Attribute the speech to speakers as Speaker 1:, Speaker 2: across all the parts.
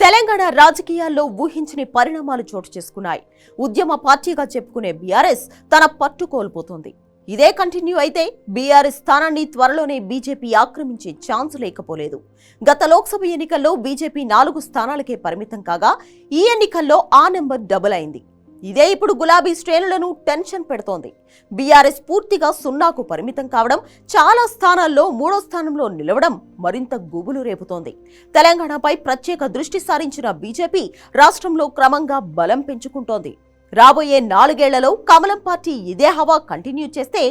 Speaker 1: తెలంగాణ రాజకీయాల్లో ఊహించని పరిణామాలు చోటు చేసుకున్నాయి. ఉద్యమ పార్టీగా చెప్పుకునే బీఆర్ఎస్ తన పట్టు కోల్పోతోంది. ఇదే కంటిన్యూ అయితే బీఆర్ఎస్ స్థానాన్ని త్వరలోనే బీజేపీ ఆక్రమించే ఛాన్స్ లేకపోలేదు. గత లోక్సభ ఎన్నికల్లో బీజేపీ 4 స్థానాలకే పరిమితం కాగా ఈ ఎన్నికల్లో ఆ నెంబర్ డబుల్ అయింది. ఇదే ఇప్పుడు గులాబీ శ్రేణులను టెన్షన్ పెడుతోంది. బీఆర్ఎస్ పూర్తిగా 0కు పరిమితం కావడం, చాలా స్థానాల్లో 3వ స్థానంలో నిలవడం మరింత గుబులు రేపుతోంది. తెలంగాణపై ప్రత్యేక దృష్టి సారించిన బీజేపీ రాష్ట్రంలో క్రమంగా బలం పెంచుకుంటోంది. రాబోయే 4 ఏళ్లలో కమలం పార్టీ ఇదే హవా కంటిన్యూ చేస్తే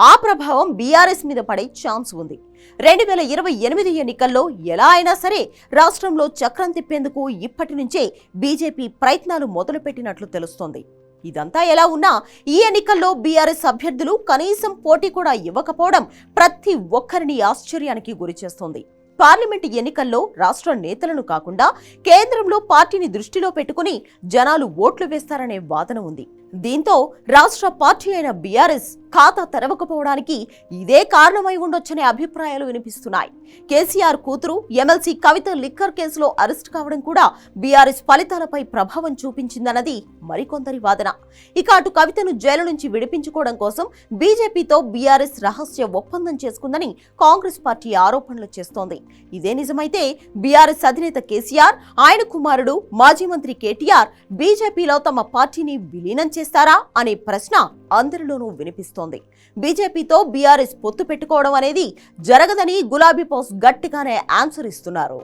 Speaker 1: ఆ ప్రభావం బీఆర్ఎస్ మీద పడే ఛాన్స్ ఉంది. 2028 ఎన్నికల్లో ఎలా అయినా సరే రాష్ట్రంలో చక్రం తిప్పేందుకు ఇప్పటి నుంచే బీజేపీ ప్రయత్నాలు మొదలుపెట్టినట్లు తెలుస్తోంది. ఇదంతా ఎలా ఉన్నా ఈ ఎన్నికల్లో బీఆర్ఎస్ అభ్యర్థులు కనీసం పోటీ కూడా ఇవ్వకపోవడం ప్రతి ఒక్కరిని ఆశ్చర్యానికి గురిచేస్తోంది. పార్లమెంటు ఎన్నికల్లో రాష్ట్ర నేతలను కాకుండా కేంద్రంలో పార్టీని దృష్టిలో పెట్టుకుని జనాలు ఓట్లు వేస్తారనే వాదన ఉంది. దీంతో రాష్ట్ర పార్టీ అయిన బీఆర్ఎస్ ఖాతా తెరవకపోవడానికి ఇదే కారణమై ఉండొచ్చనే అభిప్రాయాలు వినిపిస్తున్నాయి. కేసీఆర్ కూతురు ఎమ్మెల్సీ కవిత లిక్కర్ కేసులో అరెస్ట్ కావడం కూడా బీఆర్ఎస్ ఫలితాలపై ప్రభావం చూపించిందన్నది మరికొందరి వాదన. ఇక అటు కవితను జైలు నుంచి విడిపించుకోవడం కోసం బీజేపీతో బీఆర్ఎస్ రహస్య ఒప్పందం చేసుకుందని కాంగ్రెస్ పార్టీ ఆరోపణలు చేస్తోంది. ఇదే నిజమైతే బీఆర్ఎస్ అధినేత కేసీఆర్, ఆయన కుమారుడు మాజీ మంత్రి కేటీఆర్ బీజేపీలో తమ పార్టీని విలీనం చేస్తారా అనే ప్రశ్న అందరిలోనూ వినిపిస్తోంది. బీజేపీతో బీఆర్ఎస్ పొత్తు పెట్టుకోవడం అనేది జరగదని గులాబీ బాస్ గట్టిగానే ఆన్సర్ ఇస్తున్నారు.